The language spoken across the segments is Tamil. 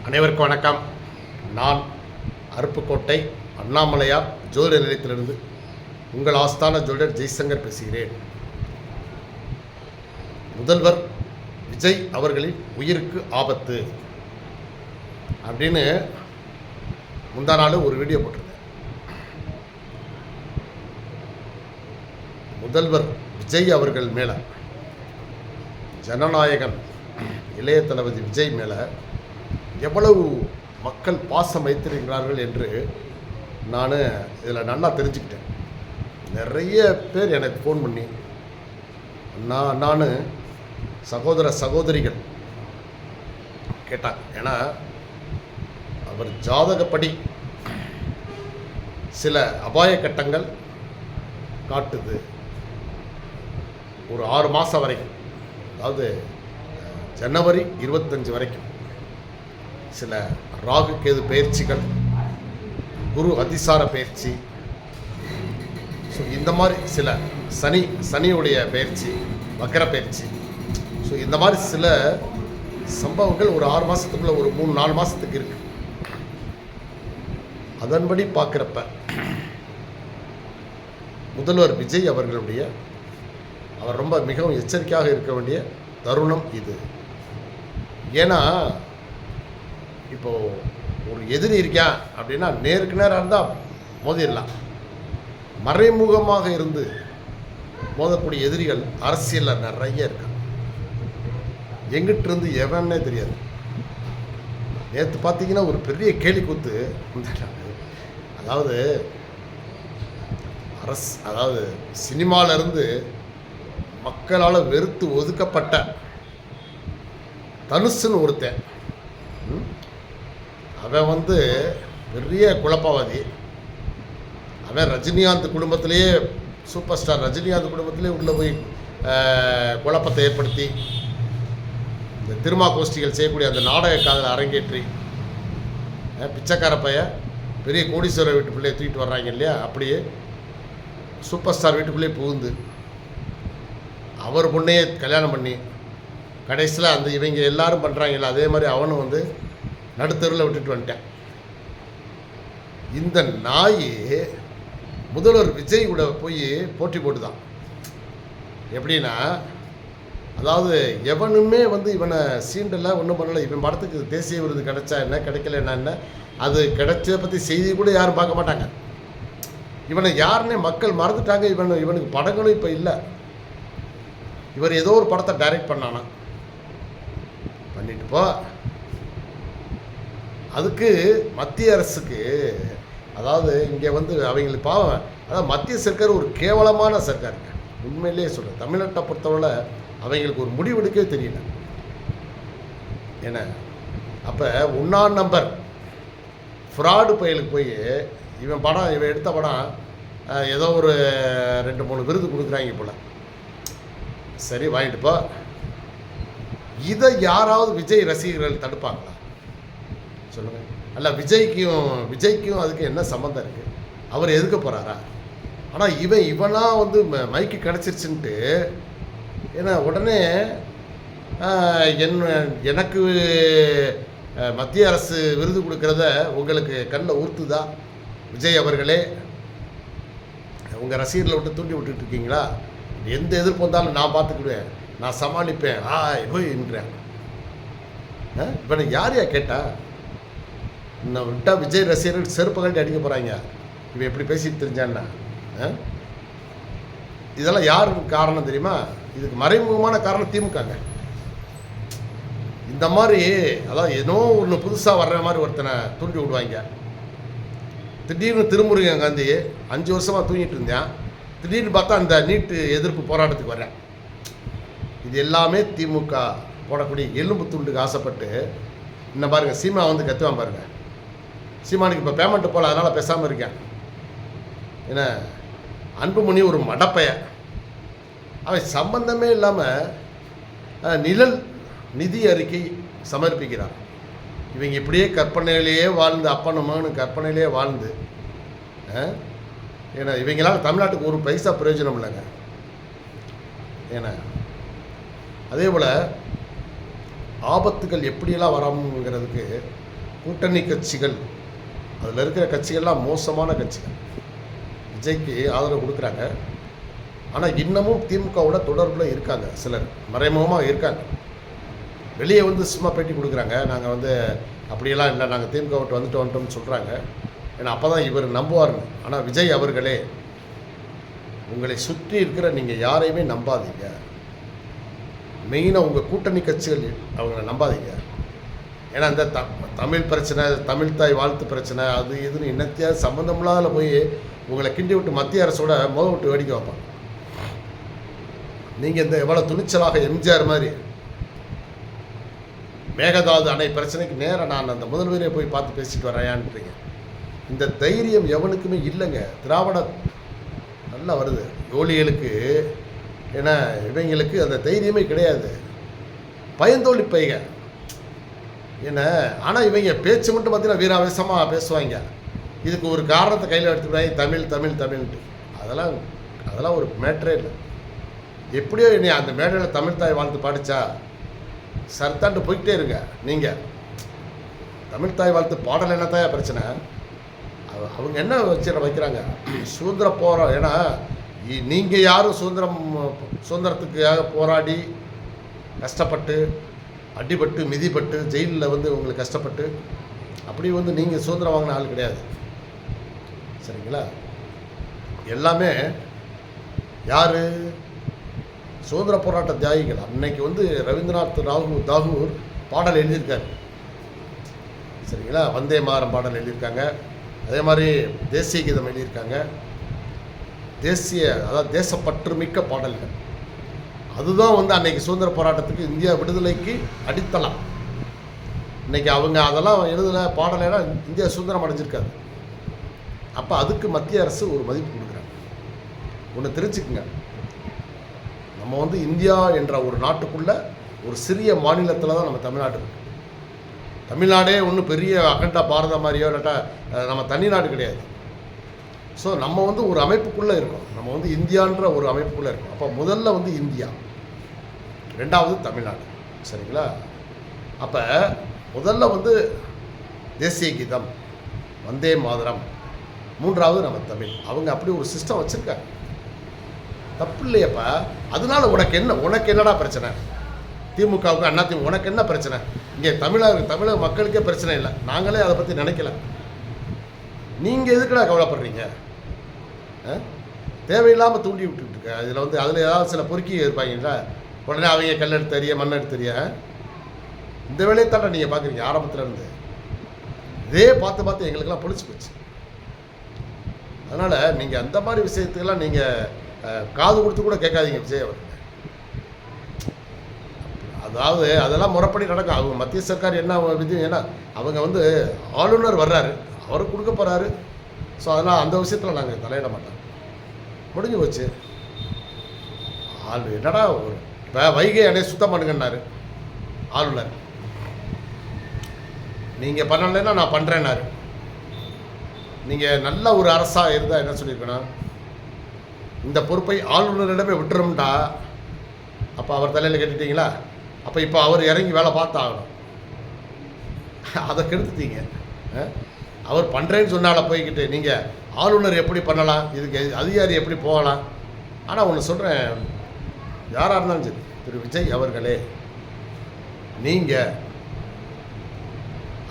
அனைவருக்கும் வணக்கம். நான் அருப்புக்கோட்டை அண்ணாமலையார் ஜோதிட நிலையத்திலிருந்து உங்கள் ஆஸ்தான ஜோதிடர் ஜெய்சங்கர் பேசுகிறேன். முதல்வர் விஜய் அவர்களின் உயிருக்கு ஆபத்து அப்படின்னு முந்தா நாள் ஒரு வீடியோ போட்டிருந்தேன். முதல்வர் விஜய் அவர்கள் மேலே, ஜனநாயகன் இளைய தளபதி விஜய் மேலே எவ்வளவு மக்கள் பாசம் வைத்திருக்கிறார்கள் என்று நான் இதில் நல்லா தெரிஞ்சுக்கிட்டேன். நிறைய பேர் எனக்கு ஃபோன் பண்ணி நான் சகோதர சகோதரிகள் கேட்டாங்க. ஏன்னா அவர் ஜாதகப்படி சில அபாய கட்டங்கள் காட்டுது. ஒரு 6 மாதம் வரைக்கும், அதாவது ஜனவரி 25 வரைக்கும் சில ராகு கேது பயிற்சிகள், குரு அதிசார பயிற்சி, ஸோ இந்த மாதிரி சில சனியுடைய பயிற்சி, வக்கர பயிற்சி, ஸோ இந்த மாதிரி சில சம்பவங்கள் ஒரு 6 மாதத்துக்குள்ள ஒரு 3-4 மாதத்துக்கு இருக்கு. அதன்படி பார்க்குறப்ப முதல்வர் விஜய் அவர்களுடைய அவர் ரொம்ப மிகவும் எச்சரிக்கையாக இருக்க வேண்டிய தருணம் இது. ஏன்னா இப்போது ஒரு எதிரி இருக்கான் அப்படின்னா நேருக்கு நேராக இருந்தால் மோதிடலாம். மறைமுகமாக இருந்து மோதக்கூடிய எதிரிகள் அரசியலில் நிறைய இருக்காங்க. எங்கிட்ட இருந்து எவன்னே தெரியாது. நேற்று பார்த்தீங்கன்னா ஒரு பெரிய கேலி கூத்து. அதாவது சினிமாவிலேருந்து மக்களால் வெறுத்து ஒதுக்கப்பட்ட தனுஷுன்னு ஒருத்தன், அவன் பெரிய குழப்பவாதி. அவன் ரஜினிகாந்த் குடும்பத்திலேயே, சூப்பர் ஸ்டார் ரஜினிகாந்த் குடும்பத்திலே உள்ளே போய் குழப்பத்தை ஏற்படுத்தி இந்த திருமா கோஷ்டிகள் செய்யக்கூடிய அந்த நாடக காதலை அரங்கேற்றி பிச்சைக்கார பைய பெரிய கோடீஸ்வரர் வீட்டுக்குள்ளே தூக்கிட்டு வர்றாங்க இல்லையா, அப்படியே சூப்பர் ஸ்டார் வீட்டுக்குள்ளே புகுந்து அவர் பொண்ணையே கல்யாணம் பண்ணி கடைசியில் அந்த இவங்க எல்லாரும் பண்ணுறாங்கல்ல அதே மாதிரி அவனும் நடுத்தருவில் விட்டுட்டு வந்துட்டேன். இந்த நாய் முதல்வர் விஜய் கூட போய் போட்டி போட்டுதான். எப்படின்னா, அதாவது எவனுமே இவனை சீண்டலை, ஒன்றும் பண்ணலை. இவன் படத்துக்கு தேசிய விருது கிடைச்சா என்ன, கிடைக்கலன்னா என்ன, அது கிடைச்சதை பற்றி செய்தி கூட யாரும் பார்க்க மாட்டாங்க. இவனை யாருன்னே மக்கள் மறந்துட்டாங்க. இவனுக்கு படங்களும் இப்போ இல்லை. இவர் ஏதோ ஒரு படத்தை டைரக்ட் பண்ணானா, பண்ணிட்டு போ. அதுக்கு மத்திய அரசுக்கு, அதாவது இங்கே அவங்களுக்கு பாவம், அதாவது மத்திய சர்க்கார் ஒரு கேவலமான சர்க்காருங்க. உண்மையிலேயே சொல்கிறேன், தமிழ்நாட்டை பொறுத்தவரை அவங்களுக்கு ஒரு முடிவெடுக்கவே தெரியல. ஏன்னா அப்போ 1ஆம் நம்பர் ஃப்ராடு பயலுக்கு போய் இவன் எடுத்த படம் ஏதோ ஒரு 2-3 விருது கொடுக்குறாங்க போல. சரி, வாங்கிட்டு போ. இதை யாராவது விஜய் ரசிகர்கள் தடுப்பாங்களா சொல்லுங்கள்? அல்ல, விஜய்க்கும் அதுக்கு என்ன சம்மந்தம் இருக்குது? அவர் எதுக்க போகிறாரா? ஆனால் இவனா மைக்கு கிடச்சிருச்சுன்ட்டு, ஏன்னா உடனே எனக்கு மத்திய அரசு விருது கொடுக்கறத உங்களுக்கு கண்ணில் ஊற்றுதா? விஜய் அவர்களே, உங்கள் ரசிகர்களை விட்டு தூண்டி விட்டுட்டு இருக்கீங்களா? எந்த எதிர்ப்பு வந்தாலும் நான் பார்த்துக்கிடுவேன், நான் சமாளிப்பேன் போயின்றேன். இப்போ யாரையா கேட்டா? இன்னும் விட்டால் விஜய் ரசிகர்கள் செருப்பு கட்டி அடிக்க போகிறாங்க. இவன் எப்படி பேசிட்டு தெரிஞ்சான்னா? இதெல்லாம் யாருக்கு காரணம் தெரியுமா? இதுக்கு மறைமுகமான காரணம் திமுகங்க. இந்த மாதிரி, அதாவது ஏதோ ஒன்று புதுசாக வர்ற மாதிரி ஒருத்தனை தூண்டி விடுவாங்க. திடீர்னு திருமுருகன் காந்தி 5 வருஷமாக தூங்கிட்டு இருந்தேன், திடீர்னு பார்த்தா அந்த நீட்டு எதிர்ப்பு போராட்டத்துக்கு வரேன். இது எல்லாமே திமுக போடக்கூடிய எலும்பு துண்டுக்கு ஆசைப்பட்டு. இன்னும் பாருங்கள், சீமா கத்துவான் பாருங்கள். சீமானுக்கு இப்போ பேமெண்ட்டு போகல, அதனால் பேசாமல் இருக்கேன். ஏன்னா அன்புமணி ஒரு மடப்பைய, அவன் சம்பந்தமே இல்லாமல் நிழல் நிதி அறிக்கை சமர்ப்பிக்கிறான். இவங்க இப்படியே கற்பனையிலேயே வாழ்ந்து, அப்பனும் மகனும் கற்பனையிலேயே வாழ்ந்து, ஏன்னா இவங்களால் தமிழ்நாட்டுக்கு ஒரு பைசா பிரயோஜனம் இல்லைங்க. ஏன்னா அதே போல் ஆபத்துகள் எப்படியெல்லாம் வராமங்கிறதுக்கு கூட்டணி கட்சிகள், அதில் இருக்கிற கட்சிகள்லாம் மோசமான கட்சிகள். விஜய்க்கு ஆதரவு கொடுக்குறாங்க. ஆனால் இன்னமும் திமுகவோட தொடர்பில் இருக்காங்க. சிலர் மறைமுகமாக இருக்காங்க. வெளியே வந்து சும்மா பேட்டி கொடுக்குறாங்க. நாங்கள் வந்து அப்படியெல்லாம் இல்லை, நாங்கள் திமுக விட்டு வந்துட்டோம்னு சொல்கிறாங்க. ஏன்னா அப்போ தான் இவர் நம்புவார்னு. ஆனால் விஜய் அவர்களே, உங்களை சுற்றி இருக்கிற நீங்கள் யாரையுமே நம்பாதீங்க. மெயினாக உங்கள் கூட்டணி கட்சிகள் அவங்கள நம்பாதீங்க. ஏன்னா இந்த தமிழ் பிரச்சனை, தமிழ் தாய் வாழ்த்து பிரச்சனை, அது இதுன்னு என்னத்தையாவது சம்மந்தமில்லாத போய் உங்களை கிண்டி விட்டு மத்திய அரசோட விட்டு வேடிக்கை வைப்பாங்க. நீங்கள் இந்த எவ்வளோ துணிச்சலாக எம்ஜிஆர் மாதிரி மேகதாது அணை பிரச்சனைக்கு நேராக நான் அந்த முதல்வரே போய் பார்த்து பேசிட்டு வரேன்ன்றீங்க. இந்த தைரியம் எவனுக்குமே இல்லைங்க. திராவிட நல்லா வருது தோழிகளுக்கு, ஏன்னா இவங்களுக்கு அந்த தைரியமே கிடையாது. பயந்தோழி பைக என்ன. ஆனால் இவங்க பேச்சு மட்டும் பார்த்தீங்கன்னா வீராவேசமாக பேசுவாங்க. இதுக்கு ஒரு காரணத்தை கையில் எடுத்துக்கிட்டாங்க, தமிழ் தமிழ் தமிழ்ன்ட்டு. அதெல்லாம் ஒரு மேட்டரே இல்லை. எப்படியோ இனி அந்த மேடையில் தமிழ் தாய் வாழ்த்து பாடிச்சா சர்த்தாண்டு போய்கிட்டே இருங்க. நீங்கள் தமிழ் தாய் வாழ்த்து பாடல் என்ன தாயா பிரச்சனை? அவங்க என்ன வச்சு வைக்கிறாங்க? சுதந்திர போராட்டம். ஏன்னா நீங்கள் யாரும் சுதந்திரத்துக்காக போராடி கஷ்டப்பட்டு அடிபட்டு மிதிப்பட்டு ஜெயிலில் வந்து உங்களுக்கு கஷ்டப்பட்டு அப்படி வந்து நீங்கள் சுதந்திரம் வாங்கின ஆள் கிடையாது. சரிங்களா? எல்லாமே யார்? சுதந்திர போராட்ட தியாகிகள். அன்னைக்கு வந்து ரவீந்திரநாத் தாகூர் பாடல் எழுதியிருக்காரு. சரிங்களா? வந்தே மாதரம் பாடல் எழுதியிருக்காங்க. அதே மாதிரி தேசிய கீதம் எழுதியிருக்காங்க. அதாவது தேசப்பற்று மிக்க பாடல்கள். அதுதான் வந்து அன்னைக்கு சுதந்திர போராட்டத்துக்கு, இந்தியா விடுதலைக்கு அடித்தளம். இன்னைக்கு அவங்க அதெல்லாம் எழுதலை பாடலைன்னா இந்தியா சுதந்திரம் அடைஞ்சிருக்காது. அப்போ அதுக்கு மத்திய அரசு ஒரு மதிப்பு கொடுக்குறாங்க. ஒன்று தெரிஞ்சுக்குங்க, நம்ம வந்து இந்தியா என்ற ஒரு நாட்டுக்குள்ள ஒரு சிறிய மாநிலத்தில் தான் நம்ம தமிழ்நாடு இருக்கு. தமிழ்நாடே ஒன்றும் பெரிய அகண்டா பாரத மாதிரியோ இல்லாட்டா நம்ம தனி நாடு கிடையாது. ஸோ நம்ம வந்து ஒரு அமைப்புக்குள்ளே இருக்கோம். நம்ம வந்து இந்தியான்ற ஒரு அமைப்புக்குள்ளே இருக்கோம். அப்போ முதல்ல வந்து இந்தியா, ரெண்டாவது தமிழ்நாடு. சரிங்களா? அப்போ முதல்ல வந்து தேசிய கீதம், வந்தே மாதரம், மூன்றாவது நம்ம தமிழ். அவங்க அப்படி ஒரு சிஸ்டம் வச்சுருக்காங்க. தப்பு இல்லையப்பா. அதனால உனக்கு என்னடா பிரச்சனை? திமுகவுக்கு அண்ணா திமுக உனக்கு என்ன பிரச்சனை? இங்கே தமிழக மக்களுக்கே பிரச்சனை இல்லை. நாங்களே அதை பற்றி நினைக்கல. நீங்கள் எதுக்குடா கவலைப்படுறீங்க? தேவையில்லாமல் தூண்டி விட்டுருக்க. இதில் வந்து அதில் ஏதாவது சில பொறுக்கி இருப்பாங்களா, உடனே அவங்க கல்லெடுத்து தெரிய மண்ணெடுத்து தெரிய இந்த வேலையை தாண்டா நீங்கள் பார்க்குறீங்க. ஆரம்பத்தில் இருந்து இதே பார்த்து எங்களுக்கெல்லாம் பொழிச்சு போச்சு. அதனால் நீங்கள் அந்த மாதிரி விஷயத்துக்கெல்லாம் நீங்கள் காது கொடுத்து கூட கேட்காதீங்க விஜய் அவர். அதாவது அதெல்லாம் முறைப்படி நடக்கும். அவங்க மத்திய சர்க்கார் என்ன விதி, ஏன்னா அவங்க வந்து ஆளுநர் வர்றாரு, அவருக்கு கொடுக்க போகிறாரு. ஸோ அதனால் அந்த விஷயத்தில் நாங்கள் தலையிட மாட்டோம். முடிஞ்சு போச்சு. என்னடா ஒரு இப்போ வைகை அணை சுத்தம் பண்ணுங்கன்னாரு ஆளுநர். நீங்கள் பண்ணலைன்னா நான் பண்ணுறேன்னாரு. நீங்கள் நல்ல ஒரு அரசாக இருந்தால் என்ன சொல்லியிருக்கணும்? இந்த பொறுப்பை ஆளுநரிடமே விட்டுரும்டா. அப்போ அவர் தலையில் கட்டிட்டீங்களா? அப்போ இப்போ அவர் இறங்கி வேலை பார்த்தாகணும். அதை கெடுத்துட்டீங்க. அவர் பண்ணுறேன்னு சொன்னால போய்கிட்டு நீங்கள் ஆளுநர் எப்படி பண்ணலாம், இதுக்கு அதிகாரி எப்படி போகலாம்? ஆனால் ஒன்று சொல்கிறேன், யாராக இருந்தாலும் சரி, திரு விஜய் அவர்களே, நீங்கள்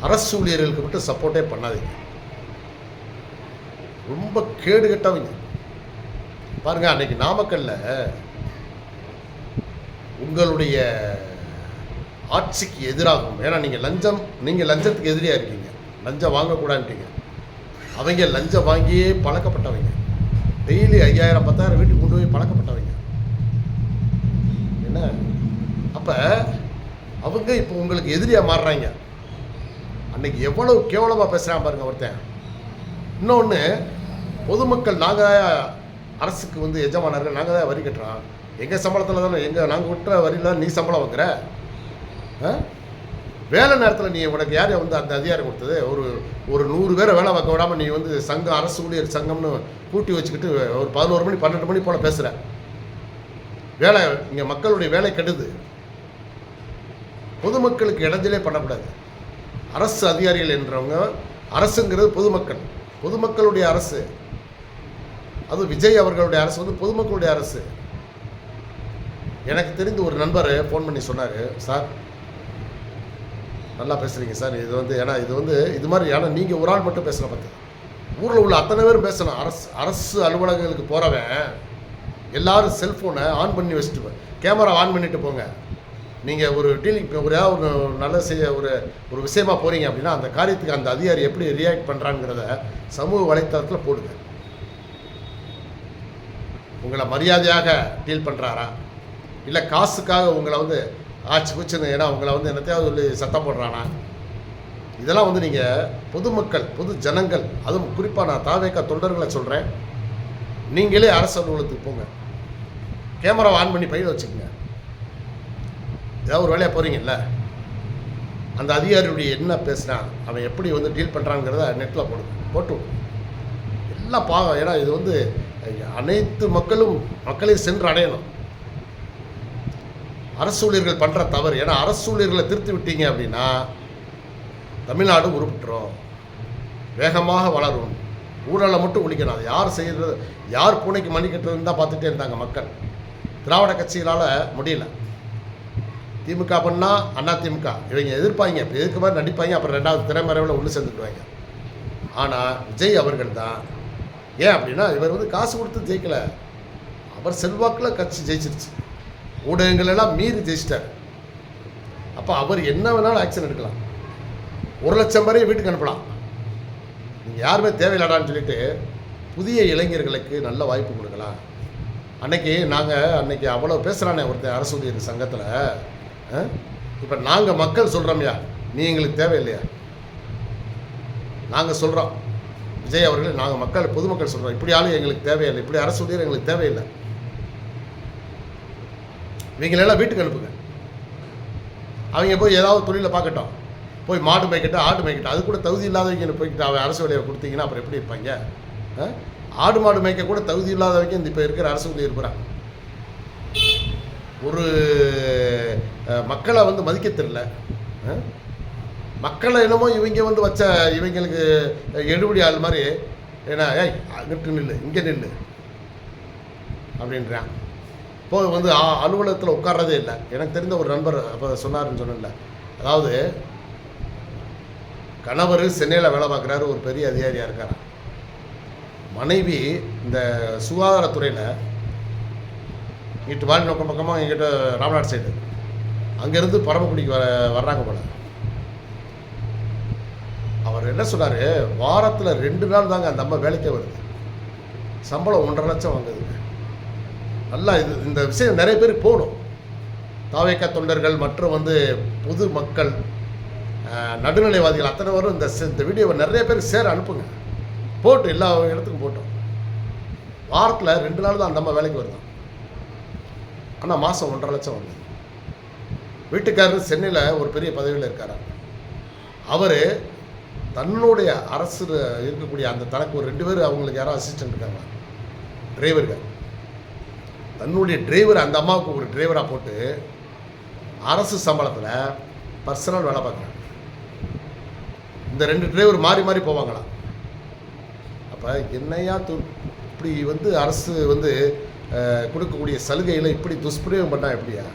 அரசு ஊழியர்களுக்கு மட்டும் சப்போர்ட்டே பண்ணாதீங்க. ரொம்ப கேடு கட்டவங்க. பாருங்கள், அன்றைக்கி நாமக்கல்ல உங்களுடைய ஆட்சிக்கு எதிராகும். ஏன்னா நீங்கள் லஞ்சத்துக்கு எதிரியாக இருக்கீங்க. லஞ்சம் வாங்கக்கூடாதுன்றீங்க. அவங்க லஞ்சம் வாங்கியே பழக்கப்பட்டவங்க. டெய்லி 5000 10,000 வீட்டுக்கு கொண்டு போய் பழக்கப்பட்டவங்க. என்ன அப்போ அவங்க இப்போ உங்களுக்கு எதிரியாக மாறுறாங்க. அன்றைக்கி எவ்வளோ கேவலமாக பேசுகிறான் பாருங்கள் ஒருத்தன். இன்னொன்று, பொதுமக்கள் நாங்கள் அரசுக்கு வந்து எஜமானர்கள், நாங்கள் தான் வரி கட்டுறோம். எங்கள் சம்பளத்தில் தானே நாங்கள் விட்டுற வரியில் நீ சம்பளம் வாங்குற. வேலை நேரத்தில் நீ உனக்கு யார் வந்து அந்த அதிகாரம் கொடுத்தது? ஒரு 100 பேரை வேலை பார்க்க விடாமல் நீ வந்து சங்கம், அரசு ஊழியர் சங்கம்னு கூட்டி வச்சுக்கிட்டு ஒரு 11 மணி 12 மணி போல் பேசுகிற. வேலை இங்கே மக்களுடைய வேலை கெடுது. பொதுமக்களுக்கு இடைஞ்சலே பண்ணக்கூடாது. அரசு அதிகாரிகள் என்றவங்க, அரசுங்கிறது பொதுமக்கள், பொதுமக்களுடைய அரசு. அது விஜய் அவர்களுடைய அரசு வந்து பொதுமக்களுடைய அரசு. எனக்கு தெரிந்து ஒரு நண்பர் ஃபோன் பண்ணி சொன்னார், சார் நல்லா பேசுகிறீங்க சார், இது வந்து ஏன்னா இது வந்து இது மாதிரி ஏன்னா நீங்கள் ஒரு ஆள் மட்டும் பேசுகிற பார்த்து ஊரில் உள்ள அத்தனை பேரும் பேசணும். அரசு அலுவலகங்களுக்கு போகிறவன் எல்லோரும் செல்ஃபோனை ஆன் பண்ணி வச்சுட்டு கேமரா ஆன் பண்ணிவிட்டு போங்க. நீங்கள் ஒரு டீலிங் ஒரு ஏதாவது ஒரு நல்ல செய்ய ஒரு விஷயமா போகிறீங்க அப்படின்னா அந்த காரியத்துக்கு அந்த அதிகாரி எப்படி ரியாக்ட் பண்ணுறாங்கிறத சமூக வலைத்தளத்தில் போடுங்க. உங்களை மரியாதையாக டீல் பண்ணுறாரா, இல்லை காசுக்காக உங்களை வந்து ஆச்சு குச்சுன்னு ஏன்னா உங்களை வந்து என்னத்தையாவது சொல்லி சத்தம் போடுறானா, இதெல்லாம் வந்து நீங்கள் பொதுமக்கள், பொது ஜனங்கள், அதுவும் குறிப்பாக நான் தாவேக்கா தொண்டர்களை சொல்கிறேன், நீங்களே அரசு அலுவலகத்துக்கு போங்க, கேமராவை ஆன் பண்ணி பையில் வச்சுக்கோங்க. ஏதாவது ஒரு வேலையாக போகிறீங்கல்ல, அந்த அதிகாரியுடைய என்ன பேசுனா, அவன் எப்படி வந்து டீல் பண்ணுறாங்கிறத நெட்டில் போட்டு எல்லாம் பாவம். ஏன்னா இது வந்து அனைத்து மக்களையும் சென்று அடையணும். அரசு ஊழியர்கள் பண்ணுற தவறு, ஏன்னா அரசு ஊழியர்களை திருத்தி விட்டீங்க அப்படின்னா தமிழ்நாடு உருப்பிட்டுரும், வேகமாக வளரும். ஊழலை மட்டும் ஒழிக்கணும். அது யார் செய்கிறது, யார் பூனைக்கு மணி கட்டுறதுன்னு தான் பார்த்துட்டே இருந்தாங்க மக்கள். திராவிட கட்சிகளால் முடியல. திமுக பண்ணால் அண்ணா திமுக இவங்க எதிர்ப்பாங்க, இப்போ எதுக்கு மாதிரி நடிப்பாங்க, அப்புறம் ரெண்டாவது திரைமறைவில் ஒன்று சேர்ந்துக்குவாங்க. ஆனால் விஜய் அவர்கள் தான் ஏன் அப்படின்னா இவர் வந்து காசு கொடுத்து ஜெயிக்கலை, அவர் செல்வாக்கில் கட்சி ஜெயிச்சிருச்சு, ஊடகங்கள் எல்லாம் மீறி ஜெயிச்சிட்டார். அப்போ அவர் என்ன வேணாலும் ஆக்ஷன் எடுக்கலாம், 1,00,000 வரையும் வீட்டுக்கு அனுப்பலாம். நீங்கள் யாருமே தேவையில்லடான்னு சொல்லிட்டு புதிய இளைஞர்களுக்கு நல்ல வாய்ப்பு கொடுக்கலாம். அன்னைக்கு அவ்வளோ பேசுகிறானே ஒருத்தர் அரசு ஊழியர் சங்கத்தில், இப்போ நாங்கள் மக்கள் சொல்கிறோம்யா, நீ எங்களுக்கு தேவையில்லையா? நாங்கள் சொல்கிறோம் விஜய் அவர்கள், நாங்கள் மக்கள் பொதுமக்கள் சொல்கிறோம், இப்படி ஆளும் எங்களுக்கு தேவையில்லை, இப்படி அரசு ஊழியர் எங்களுக்கு தேவையில்லை, இவங்களெல்லாம் வீட்டுக்கு அனுப்புங்க. அவங்க போய் ஏதாவது தொழிலை பார்க்கட்டும், போய் மாடு மேய்க்கட்டும், ஆடு மேய்க்கட்டும், அது கூட தகுதி இல்லாதவங்க போய்கிட்டு அவன் அரசு வேலையை கொடுத்தீங்கன்னா அப்புறம் எப்படி இருப்பாங்க? ஆடு மாடு மேய்க்க கூட தகுதி இல்லாதவங்க இந்த இப்போ இருக்கிற அரசு ஊழியர் இருக்கிறாங்க. ஒரு மக்களை வந்து மதிக்க தெரியல, மக்களை என்னமோ இவங்க வந்து வச்ச இவங்களுக்கு எடுபடி ஆள் மாதிரி, ஏன்னா ஏய் அங்கிட்டு நில்லு இங்கே நில்லு அப்படின்றான். இப்போது வந்து அலுவலகத்தில் உட்கார்றதே இல்லை. எனக்கு தெரிந்த ஒரு நண்பர் அப்போ சொன்னார்னு சொன்னல, அதாவது கணவர் சென்னையில் வேலை பார்க்குறாரு, ஒரு பெரிய அதிகாரியாக இருக்கார். மனைவி இந்த சுகாதாரத்துறையில் இங்கிட்டு வாலி நோக்கம் பக்கமாக எங்கிட்ட ராமநாடு சைடு அங்கேருந்து பரமக்குடிக்கு வர்றாங்க போல. அவர் என்ன சொன்னார், வாரத்தில் 2 நாள் தாங்க அந்த அம்மா வேலைக்கே வருது, சம்பளம் 1,50,000 லட்சம் வாங்குதுங்க. நல்லா இந்த விஷயம் நிறைய பேர் போடும். தாவேக்கா தொண்டர்கள் மற்றும் வந்து பொது மக்கள், நடுநிலைவாதிகள் அத்தனை வரும் இந்த வீடியோவை நிறைய பேர் சேர அனுப்புங்க, போட்டு எல்லா இடத்துக்கும் போட்டோம். வாரத்தில் 2 நாள் தான் அந்த அம்மா வேலைக்கு வருதான், ஆனால் மாதம் 1,50,000 லட்சம் வருது. வீட்டுக்காரர் சென்னையில் ஒரு பெரிய பதவியில் இருக்கார். அவர் தன்னுடைய அரசு இருக்கக்கூடிய அந்த தனக்கு ஒரு 2 பேர் அவங்களுக்கு யாரோ அசிஸ்டன்ட் இருக்காங்க, டிரைவர்கள். தன்னுடைய டிரைவர் அந்த அம்மாவுக்கு ஒரு டிரைவராக போட்டு அரசு சம்பளத்தில் பர்சனல் வேலை பார்க்குறாங்க. இந்த 2 டிரைவர் மாறி மாறி போவாங்களாம். அப்போ என்னையா இப்படி வந்து அரசு வந்து கொடுக்கக்கூடிய சலுகையில் இப்படி துஷ்பிரயோகம் பண்ணால் எப்படியா?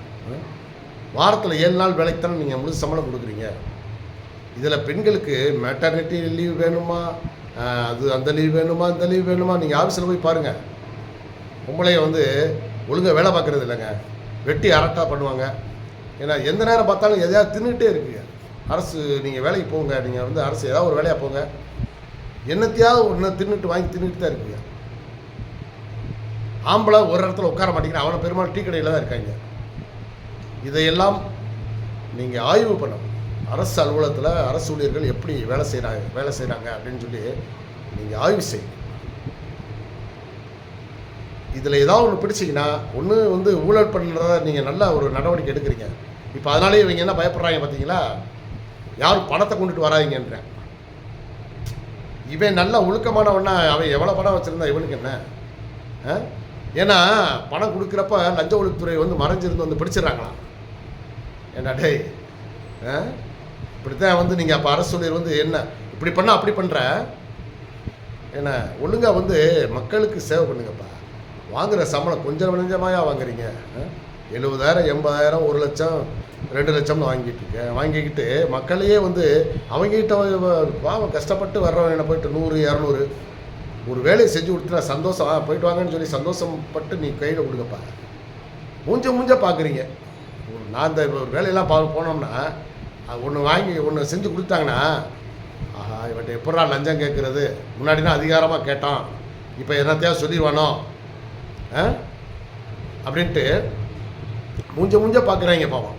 வாரத்தில் 7 நாள் வேலைக்கு தானே நீங்கள் முழு சம்பளம் கொடுக்குறீங்க. இதில் பெண்களுக்கு மெட்டர்னிட்டி லீவ் வேணுமா, அது அந்த லீவ் வேணுமா, இந்த லீவ் வேணுமா? நீங்கள் ஆஃபீஸில் போய் பாருங்கள். பொம்பளையை வந்து ஒழுங்காக வேலை பார்க்குறது இல்லைங்க, வெட்டி அரட்டாக பண்ணுவாங்க. ஏன்னா எந்த நேரம் பார்த்தாலும் எதையாவது தின்னுகிட்டே இருக்குங்க. அரசு நீங்கள் வேலைக்கு போங்க, நீங்கள் வந்து அரசு ஏதாவது ஒரு வேலையாக போங்க, என்னத்தையாவது ஒன்று தின்னுட்டு வாங்கி தின்னுட்டு தான் இருக்குங்க. ஆம்பளை ஒரு இடத்துல உட்கார மாட்டேங்கிறேன், அவனை பெரும்பாலும் டீ கடையில் தான் இருக்காங்க. இதையெல்லாம் நீங்கள் ஆய்வு பண்ணணும். அரசு அலுவலகத்தில் அரசு ஊழியர்கள் எப்படி வேலை செய்கிறாங்க அப்படின்னு சொல்லி நீங்கள் ஆய்வு செய்யுங்க. இதில் ஏதாவது ஒன்று பிடிச்சிங்கன்னா, ஒன்று வந்து ஊழல் பண்ணுறத நீங்கள் நல்ல ஒரு நடவடிக்கை எடுக்கிறீங்க. இப்போ அதனாலே இவங்க என்ன பயப்படுறாங்க பார்த்தீங்களா, யாரும் பணத்தை கொண்டுட்டு வராதிங்கன்றேன். இவன் நல்ல ஒழுக்கமானவன்னா அவன் எவ்வளோ பணம் வச்சுருந்தா இவனுக்கு என்ன? ஏன்னா பணம் கொடுக்குறப்ப லஞ்ச ஒழிப்புத்துறை வந்து மறைஞ்சிருந்து வந்து பிடிச்சிடறாங்களாம். ஏன்னா டேய் இப்படித்தான் வந்து நீங்கள் அப்போ அரசு ஊழியர் வந்து என்ன இப்படி பண்ணால் அப்படி பண்ணுற, என்ன ஒழுங்காக வந்து மக்களுக்கு சேவை பண்ணுங்கப்பா. வாங்குகிற சம்பளம் கொஞ்சம் நெஞ்சமாயா வாங்குறீங்க. 70,000 80,000 1 லட்சம் 2 லட்சம்னு வாங்கிக்கிட்டு மக்களையே வந்து அவங்ககிட்ட பாவம் கஷ்டப்பட்டு வர்றவங்க போயிட்டு 100 200 ஒரு வேலையை செஞ்சு கொடுத்துட்டா சந்தோஷம் போயிட்டு வாங்கன்னு சொல்லி சந்தோஷப்பட்டு நீ கையில் கொடுங்கப்பா. மூஞ்ச பார்க்குறீங்க. நான் இந்த ஒரு வேலையெல்லாம் போனோம்னா ஒன்று வாங்கி ஒன்று செஞ்சு கொடுத்தாங்கன்னா, ஆஹா இவன்ட்ட எப்படா லஞ்சம் கேட்குறது, முன்னாடினா அதிகாரமாக கேட்டான், இப்போ என்னத்தையா சொல்லிடுவானோ அப்படின்ட்டு மூஞ்ச பார்க்குறாங்க பாவம்.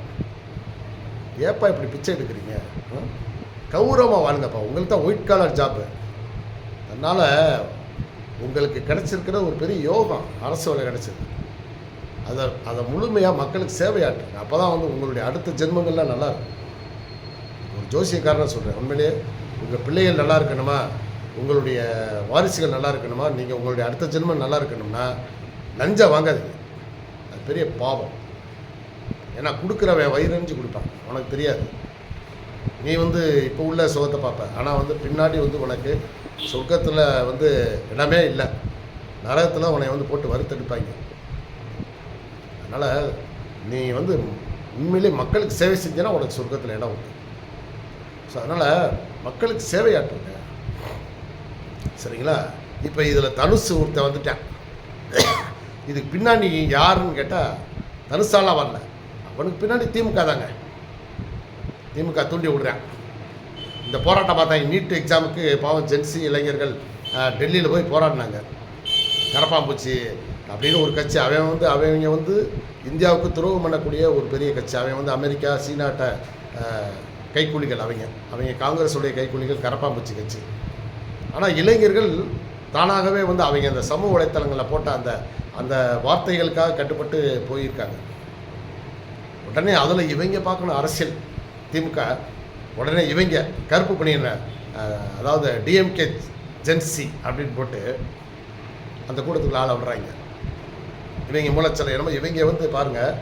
ஏப்பா இப்படி பிச்சை எடுக்கிறீங்க? கௌரவமாக வாழுங்கப்பா. உங்களுக்கு தான் ஒயிட் காலர் ஜாப்பு. அதனால் உங்களுக்கு கிடச்சிருக்கிற ஒரு பெரிய யோகம் அரசு வேலை கிடச்சிருக்கு. அதை முழுமையாக மக்களுக்கு சேவையாட்டுங்க. அப்போ தான் வந்து உங்களுடைய அடுத்த ஜென்மங்கள்லாம் நல்லாயிருக்கும். ஒரு ஜோசியக்காரனை சொல்கிறேன், உண்மையிலேயே உங்கள் பிள்ளைகள் நல்லா இருக்கணுமா, உங்களுடைய வாரிசுகள் நல்லா இருக்கணுமா, நீங்கள் உங்களுடைய அடுத்த ஜென்மம் நல்லா இருக்கணும்னா லஞ்சம் வாங்காதீங்க. அது பெரிய பாவம். ஏன்னா கொடுக்குறவன் வயிறறிஞ்சு கொடுப்பான், உனக்கு தெரியாது. நீ வந்து இப்போ உள்ள சுகத்தை பார்ப்ப, ஆனால் வந்து பின்னாடி வந்து உனக்கு சொர்க்கத்தில் வந்து இடமே இல்லை, நரகத்தில் உன்னை வந்து போட்டு வறுத்தெடுப்பாங்க. அதனால் நீ வந்து உண்மையிலே மக்களுக்கு சேவை செஞ்சேன்னா உனக்கு சொர்க்கத்தில் இடம் உண்டு. ஸோ அதனால் மக்களுக்கு சேவையாற்றுங்க, சரிங்களா? இப்போ இதில் தனுசு ஒருத்தன் வந்துட்டான். இதுக்கு பின்னாடி யாருன்னு கேட்டால் தனுசாலாம் வரல, அவனுக்கு பின்னாடி திமுக தாங்க. திமுக தூண்டி விடுறான். இந்த போராட்டம் பார்த்தாங்க, நீட் எக்ஸாமுக்கு பாவம் ஜென்சி இளைஞர்கள் டெல்லியில் போய் போராடினாங்க. கரப்பாம்பூச்சி அப்படின்னு ஒரு கட்சி, அவங்க வந்து இந்தியாவுக்கு துரோகம் பண்ணக்கூடிய ஒரு பெரிய கட்சி. அவன் வந்து அமெரிக்கா சீனாட்ட கைக்கூலிகள். அவங்க காங்கிரஸுடைய கைக்கூலிகள், கரப்பாம்பூச்சி கட்சி. ஆனால் இளைஞர்கள் தானாகவே வந்து அவங்க அந்த சமூக வலைத்தளங்களில் போட்ட அந்த வார்த்தைகளுக்காக கட்டுப்பட்டு போயிருக்காங்க. உடனே அதில் இவங்க பார்க்கணும் அரசியல். திமுக உடனே இவங்க கருப்பு பண்ணிடுற, அதாவது டிஎம்கே ஜென்சி அப்படின்னு போட்டு அந்த கூட்டத்துக்குள்ள ஆளை விடுறாங்க. இவங்க மூலச்சலை என்னமோ இவங்க வந்து பாருங்கள்,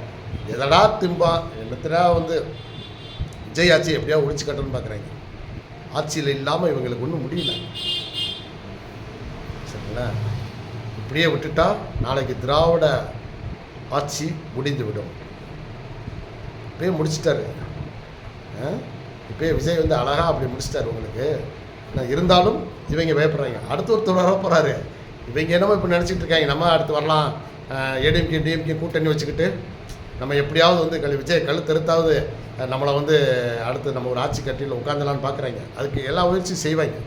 எதடா திம்பா என்னத்தடா வந்து விஜய் ஆட்சி எப்படியா ஒழிச்சு கட்டணும்னு பார்க்குறாங்க. ஆட்சியில் இல்லாமல் இவங்களுக்கு ஒன்றும் முடியல, சரிங்களா? இப்படியே விட்டுட்டா நாளைக்கு திராவிட ஆட்சி முடிந்து விடும். இப்பயே முடிச்சிட்டாரு. இப்போயே விஜய் வந்து அழகாக அப்படி முடிச்சிட்டாரு உங்களுக்கு. நான் இருந்தாலும் இவங்க பயப்படுறாங்க. அடுத்து ஒருத்தர் வர போகிறாரு. இவங்க என்னமோ இப்போ நினச்சிட்டு இருக்காங்க, நம்ம அடுத்து வரலாம், ஏடிஎம்கே டிஎம்கே கூட்டணி வச்சுக்கிட்டு நம்ம எப்படியாவது வந்து விஜய் கழுத்தெடுத்தாவது நம்மளை வந்து அடுத்து நம்ம ஒரு ஆட்சி கட்டியில் உட்காந்துலான்னு பார்க்குறாங்க. அதுக்கு எல்லா முயற்சியும் செய்வாங்க.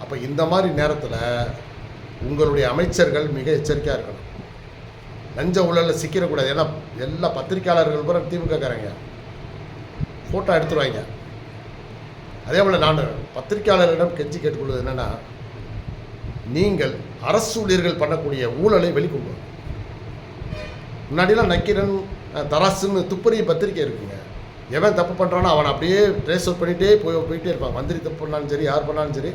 அப்போ இந்த மாதிரி நேரத்தில் உங்களுடைய அமைச்சர்கள் மிக எச்சரிக்கையாக இருக்கணும். லஞ்ச ஊழலில் சிக்கிடக்கூடாது. ஏன்னா எல்லா பத்திரிகையாளர்கள் பூரா திமுகக்காரங்க ஃபோட்டோ எடுத்துருவாங்க. அதே போல் நான் பத்திரிகையாளர்களிடம் கெஞ்சி கேட்டுக்கொள்வது என்னென்னா, நீங்கள் அரசு ஊழியர்கள் பண்ணக்கூடிய ஊழலை வெளிக்கொண்டு வரணும். முன்னாடிலாம் நக்கீரன் தராசுன்னு துப்பறிய பத்திரிக்கை இருக்குங்க. எவன் தப்பு பண்ணுறானோ அவனை அப்படியே ட்ரேஸ் அவுட் பண்ணிகிட்டே போயிட்டே இருப்பாங்க. மந்திரி தப்பு பண்ணாலும் சரி, யார் பண்ணாலும் சரி,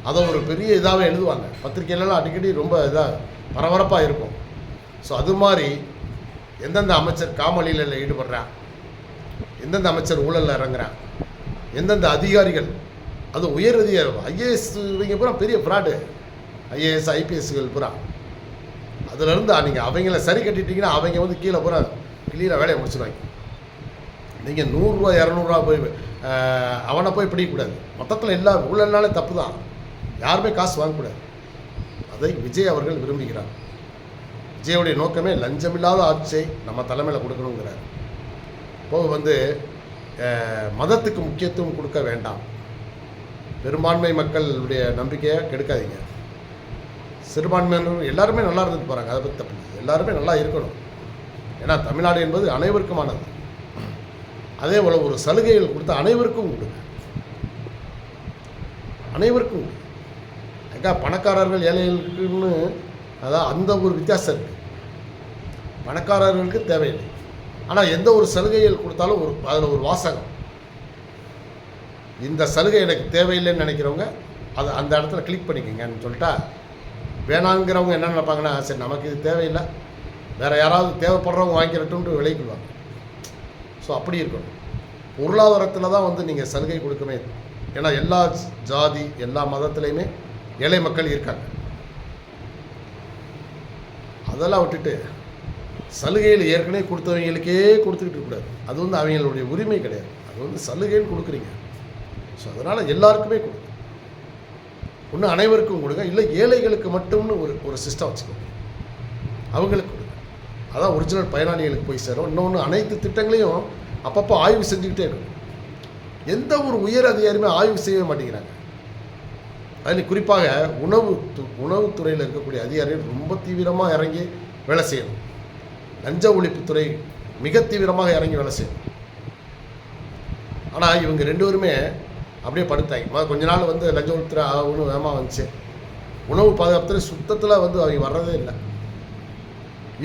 அதை ஒரு பெரிய இதாகவே எழுதுவாங்க. பத்திரிக்கையிலலாம் அடிக்கடி ரொம்ப இதாக பரபரப்பாக இருக்கும். ஸோ அது மாதிரி எந்தெந்த அமைச்சர் காமொழியில் ஈடுபடுறான், எந்தெந்த அமைச்சர் ஊழலில் இறங்குறான், எந்தெந்த அதிகாரிகள், அது உயர் அதிகாரி ஐஏஎஸ் இவங்க பூரா பெரிய ஃப்ராடு. ஐஏஎஸ் ஐபிஎஸ்கள் பூரா அதிலேருந்து நீங்கள் அவங்கள சரி கட்டிட்டீங்கன்னா அவங்க வந்து கீழே பூரா கிளியில் வேலையை முடிச்சிடுவாங்க. நீங்கள் 100 ரூபா 200 ரூபா போய் அவனை போய் பிடிக்கக்கூடாது. மொத்தத்தில் எல்லா ஊழல்னாலே தப்பு தான். யாருமே காசு வாங்கக்கூடாது. அதை விஜய் அவர்கள் விரும்புகிறார். விஜயோடைய நோக்கமே லஞ்சமில்லாத ஆட்சியை நம்ம தலைமையில் கொடுக்கணுங்கிறார். போக வந்து மதத்துக்கு முக்கியத்துவம் கொடுக்க வேண்டாம். பெரும்பான்மை மக்களுடைய நம்பிக்கையை கெடுக்காதீங்க. சிறுபான்மையினர் எல்லாருமே நல்லா இருந்துட்டு போகிறாங்க, அதை பற்றி தப்பு. எல்லாருமே நல்லா இருக்கணும். ஏன்னா தமிழ்நாடு என்பது அனைவருக்குமானது. அதே போல் ஒரு சலுகைகள் கொடுத்து அனைவருக்கும் கொடுங்க, அனைவருக்கும். ஏக்கா பணக்காரர்கள் ஏழைகளுக்குன்னு அதான் அந்த ஒரு வித்தியாசம் இருக்குது. பணக்காரர்களுக்கு தேவையில்லை, ஆனால் எந்த ஒரு சலுகைகள் கொடுத்தாலும் அதில் ஒரு வாசகம், இந்த சலுகை எனக்கு தேவையில்லைன்னு நினைக்கிறவங்க அதை அந்த இடத்துல கிளிக் பண்ணிக்கங்கன்னு சொல்லிட்டா, வேணாங்கிறவங்க என்ன நினைப்பாங்கன்னா, சரி நமக்கு இது தேவையில்லை, வேறு யாராவது தேவைப்படுறவங்க வாங்கிக்கிறட்டும்ட்டு விலைக்குள்வாங்க. ஸோ அப்படி இருக்கணும். பொருளாதாரத்தில் தான் வந்து நீங்கள் சலுகை கொடுக்கவே. ஏன்னா எல்லா ஜாதி எல்லா மதத்துலேயுமே ஏழை மக்கள் இருக்காங்க. அதெல்லாம் விட்டுட்டு சலுகையில் ஏற்கனவே கொடுத்தவங்களுக்கே கொடுத்துக்கிட்டு இருக்கக்கூடாது. அது வந்து அவங்களுடைய உரிமை கிடையாது. அது வந்து சலுகைன்னு கொடுக்குறீங்க. ஸோ அதனால் எல்லாருக்குமே கொடுங்க. ஒன்று அனைவருக்கும் கொடுங்க, இல்லை ஏழைகளுக்கு மட்டும்னு ஒரு சிஸ்டம் வச்சுக்கோங்க, அவங்களுக்கு கொடுங்க. அதான் ஒரிஜினல் பயனாளிகளுக்கு போய் சேரும். இன்னொன்று, அனைத்து திட்டங்களையும் அப்பப்போ ஆய்வு செஞ்சுக்கிட்டே இருக்கணும். எந்த ஒரு உயர் அதிகாரியுமே ஆய்வு செய்யவே மாட்டேங்கிறாங்க. அதில் குறிப்பாக உணவுத்துறையில் இருக்கக்கூடிய அதிகாரிகள் ரொம்ப தீவிரமாக இறங்கி வேலை செய்யணும். லஞ்ச ஒழிப்புத்துறை மிக தீவிரமாக இறங்கி வேலை செய்யணும். ஆனால் இவங்க 2 பேருமே அப்படியே படுத்தாங்க. கொஞ்ச நாள் வந்து லஞ்ச ஒழிப்புத்துறை ஒன்று வேகமாக வந்துச்சு. உணவு பாதுகாப்புத்துறை சுத்தத்தில் வந்து அவங்க வர்றதே இல்லை.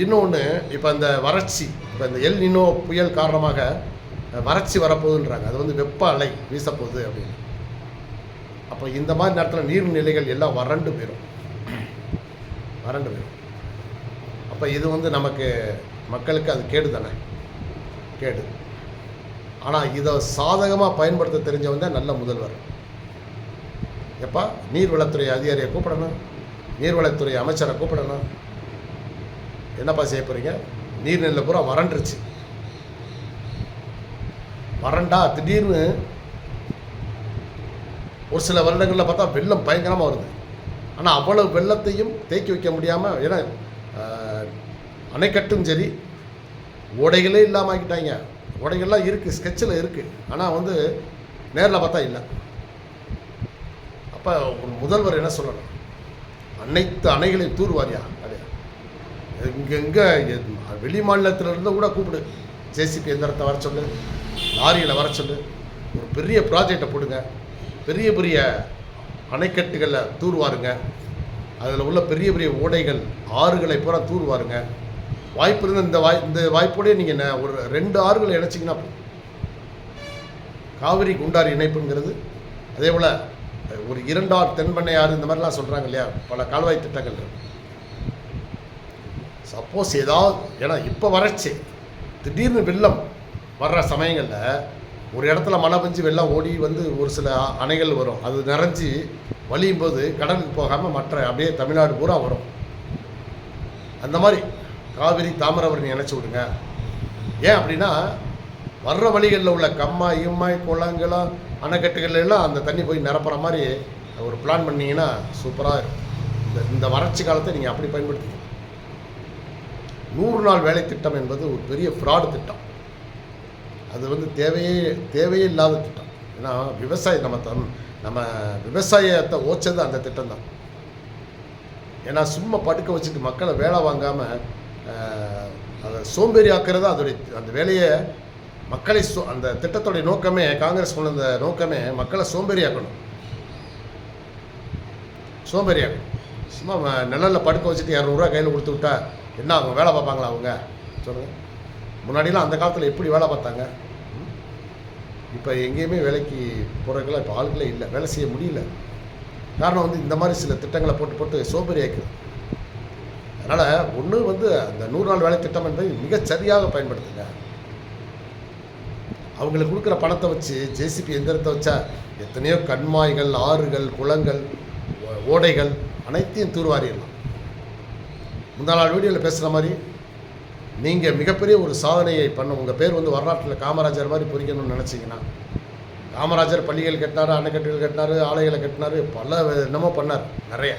இன்னொன்று, இப்போ இந்த வறட்சி, இப்போ இந்த எல் நினோ புயல் காரணமாக வறட்சி வரப்போகுதுன்றாங்க. அது வந்து வெப்ப அலை வீசப்போகுது அப்படின்னு. அப்போ இந்த மாதிரி நேரத்தில் நீர்நிலைகள் எல்லாம் வறண்டு போயிடும். அப்போ இது வந்து நமக்கு மக்களுக்கு அது கேடு தானே, கேடு. ஆனால் இதை சாதகமாக பயன்படுத்த தெரிஞ்சவன் தான் நல்ல முதல்வர். எப்பா நீர்வளத்துறை அதிகாரியை கூப்பிடணும், நீர்வளத்துறை அமைச்சரை கூப்பிடணும். என்னப்பா செய்ய போகிறீங்க? நீர்நிலை பூரா வறண்டுருச்சு. வறண்டா திடீர்னு ஒரு சில வருடங்களில் பார்த்தா வெள்ளம் பயங்கரமாக வருது. ஆனால் அவ்வளவு வெள்ளத்தையும் தேக்கி வைக்க முடியாமல், ஏன்னா அணைக்கட்டும் சரி, ஓடைகளே இல்லாமல் ஆக்கிட்டாங்க. ஓடைகள்லாம் இருக்குது, ஸ்கெட்சில் இருக்குது, ஆனால் வந்து நேரில் பார்த்தா இல்லை. அப்போ ஒரு முதல்வர் என்ன சொல்லணும்? அனைத்து அணைகளையும் தூர்வாரியா கிடையாது. இங்கே வெளி மாநிலத்திலிருந்து கூட கூப்பிடு, ஜேசிபி எந்திரத்தை வர சொல்லு, லாரிகளை வர சொல்லு, ஒரு பெரிய ப்ராஜெக்டை போடுங்க, பெரிய பெரிய அணைக்கட்டுகளை தூர்வாருங்க, அதில் உள்ள பெரிய பெரிய ஓடைகள் ஆறுகளை பூரா தூர்வாருங்க. வாய்ப்பு இருந்தால் இந்த வாய்ப்போடே நீங்கள் ஒரு 2 ஆறுகளை இணைச்சிங்கன்னா போதும். காவிரி குண்டாறு இணைப்புங்கிறது, அதே போல் ஒரு 2 ஆறு தென்பண்ணை ஆறு, இந்த மாதிரிலாம் சொல்கிறாங்க இல்லையா, பல கால்வாய் திட்டங்கள் இருக்கு. சப்போஸ் ஏதாவது, ஏன்னா இப்போ வறட்சி, திடீர்னு வெள்ளம் வர்ற சமயங்களில் ஒரு இடத்துல மழை பெஞ்சு வெள்ளம் ஓடி வந்து ஒரு சில அணைகள் வரும். அது நிறைஞ்சி வழியும் போது கடலுக்கு போகாமல் மற்ற அப்படியே தமிழ்நாடு பூரா வரும். அந்த மாதிரி காவிரி தாமிரபரணி இணைச்சி விடுங்க. ஏன் அப்படின்னா, வர்ற வழிகளில் உள்ள கம்மாய் இம்மாய் குளங்களும் அணைக்கட்டுகள் எல்லாம் அந்த தண்ணி போய் நிரப்புற மாதிரி ஒரு பிளான் பண்ணிங்கன்னா சூப்பராக இருக்கும். இந்த வறட்சி காலத்தை நீங்கள் அப்படி பயன்படுத்திக்கணும். 100 நாள் வேலை திட்டம் என்பது ஒரு பெரிய ஃப்ராடு திட்டம். அது வந்து தேவையே இல்லாத திட்டம். ஏன்னா விவசாயி நம்ம விவசாயத்தை ஓச்சது அந்த திட்டம் தான். ஏன்னா சும்மா படுக்க வச்சுட்டு மக்களை வேலை வாங்காமல் அதை சோம்பேறி ஆக்குறது அந்த வேலையை மக்களை அந்த திட்டத்தோடைய நோக்கமே, காங்கிரஸ் கொண்டு வந்த நோக்கமே மக்களை சோம்பேறி ஆக்கணும். சும்மா நிழலில் படுக்க வச்சுட்டு 200 ரூபா கையில் கொடுத்து விட்டா என்ன ஆகும்? வேலை பார்ப்பாங்களா அவங்க? சொல்லுங்கள். முன்னாடிலாம் அந்த காலத்தில் எப்படி வேலை பார்த்தாங்க? இப்போ எங்கேயுமே வேலைக்கு போகிறதுக்கெல்லாம் இப்போ ஆட்களே இல்லை, வேலை செய்ய முடியல. காரணம் வந்து இந்த மாதிரி சில திட்டங்களை போட்டு சோம்பேறி ஆக்குது. அதனால் ஒன்று வந்து அந்த 100 நாள் வேலை திட்டம் என்பதை மிகச்சரியாக பயன்படுத்துங்க. அவங்களுக்கு கொடுக்குற பணத்தை வச்சு ஜேசிபி எந்திரத்தை வச்சா எத்தனையோ கண்மாய்கள், ஆறுகள், குளங்கள், ஓடைகள் அனைத்தையும் தூர்வாரிடலாம். முந்தா நாள் வீடியோவில் பேசுகிற மாதிரி நீங்கள் மிகப்பெரிய ஒரு சாதனையை உங்கள் பேர் வந்து வரலாற்றில் காமராஜர் மாதிரி பொறிக்கணும்னு நினச்சிங்கன்னா, காமராஜர் பள்ளிகள் கட்டினார், அணைக்கட்டுகள் கட்டினார், ஆலைகளை கட்டினார், பல என்னமோ பண்ணார் நிறைய.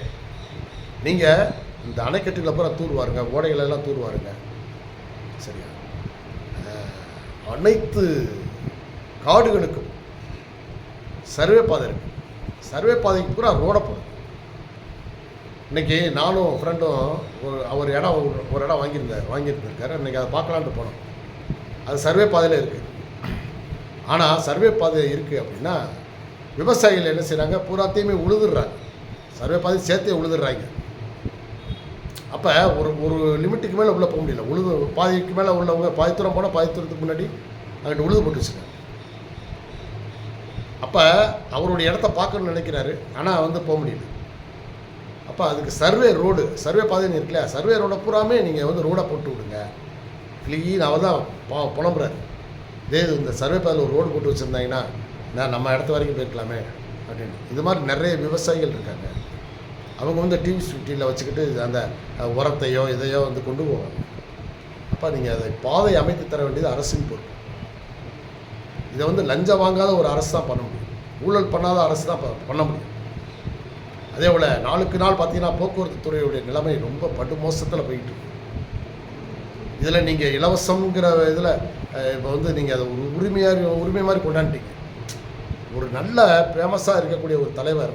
நீங்கள் இந்த அணைக்கட்டுகளை பூரா தூர்வாருங்க, ஓடைகளெல்லாம் தூர்வாருங்க. சரியா? அனைத்து காடுகளுக்கும் சர்வே பாதை இருக்குது. சர்வே பாதைக்கு பூரா ரோடை போடும். இன்றைக்கி நானும் ஃப்ரெண்டும் ஒரு இடம் வாங்கியிருந்திருக்காரு. இன்றைக்கி அதை பார்க்கலான்ட்டு போனோம். அது சர்வே பாதையில் இருக்குது. ஆனால் சர்வே பாதை இருக்குது அப்படின்னா விவசாயிகள் என்ன செய்கிறாங்க? பூராத்தையுமே உழுதுடுறாங்க. சர்வே பாதை சேர்த்தே உழுதுடுறாங்க. அப்போ ஒரு லிமிட்டுக்கு மேலே உள்ளே போக முடியல. பாதிக்கு மேலே உள்ளவங்க பாதி தூரம் போனால் பாதி தூரத்துக்கு முன்னாடி அங்கிட்டு உழுது போட்டு வச்சுருக்காங்க. அப்போ அவருடைய இடத்த பார்க்கணும்னு நினைக்கிறாரு, ஆனால் வந்து போக முடியல. அப்போ அதுக்கு சர்வே பாதைன்னு இருக்குல்ல, சர்வே ரோடை பூராமே நீங்கள் வந்து ரோடை போட்டு விடுங்க க்ளீன். அவர் தான் புலம்புறாரு. இதே இந்த சர்வே பாதையில் ஒரு ரோடு போட்டு வச்சுருந்தாங்கன்னா நான் நம்ம இடத்து வரைக்கும் போயிருக்கலாமே அப்படின்னு. இது மாதிரி நிறைய விவசாயிகள் இருக்காங்க. அவங்க வந்து டிவி வச்சுக்கிட்டு அந்த உரத்தையோ இதையோ வந்து கொண்டு போவாங்க. அப்போ நீங்கள் அதை பாதை அமைத்து தர வேண்டியது அரசின் பொறுப்பு. இதை வந்து லஞ்சம் வாங்காத ஒரு அரசு தான் பண்ண முடியும், ஊழல் பண்ணாத அரசு தான் பண்ண முடியும். அதே போல் நாளுக்கு நாள் பார்த்தீங்கன்னா போக்குவரத்து துறையுடைய நிலைமை ரொம்ப படு மோசத்தில் போயிட்டு இருக்கு. இதில் நீங்கள் இலவசங்கிற இதில் இப்போ வந்து நீங்கள் அதை ஒரு உரிமை மாதிரி கொண்டாண்டிங்க. ஒரு நல்ல ஃபேமஸாக இருக்கக்கூடிய ஒரு தலைவர்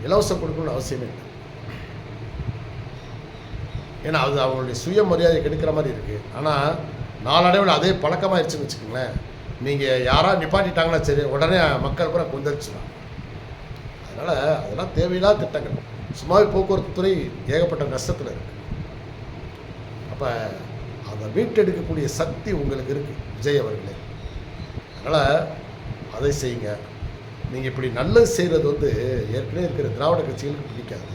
இலவசம் கொடுக்கணும்னு அவசியமே இல்லை. ஏன்னா அது அவங்களுடைய சுயமரியாதை கெடுக்கிற மாதிரி இருக்குது. ஆனால் நாளடைவில் அதே பழக்கமாகிடுச்சுன்னு வச்சுக்கோங்களேன். நீங்கள் யாராவது நிப்பாட்டிட்டாங்கன்னா சரி, உடனே மக்கள் கூட கொந்தளிச்சுடும். அதனால் அதெல்லாம் தேவையில்லாத திட்டங்கள். சும்மாவே போக்குவரத்து துறை ஏகப்பட்ட நஷ்டத்தில் இருக்குது. அப்போ அதை மீட்டெடுக்கக்கூடிய சக்தி உங்களுக்கு இருக்குது விஜய் அவர்களே. அதனால் அதை செய்யுங்க. நீங்கள் இப்படி நல்லது செய்கிறது வந்து ஏற்கனவே இருக்கிற திராவிட கட்சிகளுக்கு பிடிக்காது.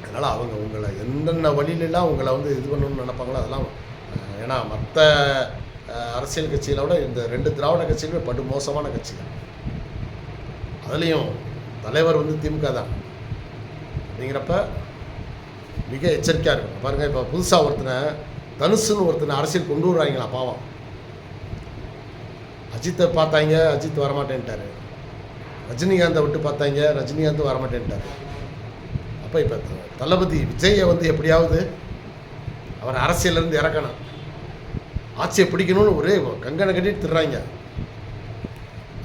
அதனால் அவங்க உங்களை என்னென்ன வழியிலெல்லாம் உங்களை வந்து இது பண்ணணும்னு நினைப்பாங்களோ அதெல்லாம். ஏன்னா மற்ற அரசியல் கட்சிகளை விட இந்த 2 திராவிட கட்சிகளுமே படு மோசமான கட்சிகள். அதுலேயும் தலைவர் வந்து திமுக தான் அப்படிங்கிறப்ப மிக எச்சரிக்கையாக இருக்கும். பாருங்கள், இப்போ புதுசாக தனுசுன்னு ஒருத்தனை அரசியல் கொண்டு வர்றாங்களா பாவம். அஜித்தை பார்த்தாங்க, அஜித் வரமாட்டேன்ட்டார். ரஜினிகாந்தை விட்டு பார்த்தாங்க, ரஜினிகாந்த் வரமாட்டேன்ட்டார். அப்போ இப்போ தளபதி விஜயை வந்து எப்படியாவது அவர் அரசியலேருந்து இறக்கணும், ஆட்சியை பிடிக்கணும்னு ஒரே கங்கனை கட்டிட்டு திடுறாங்க.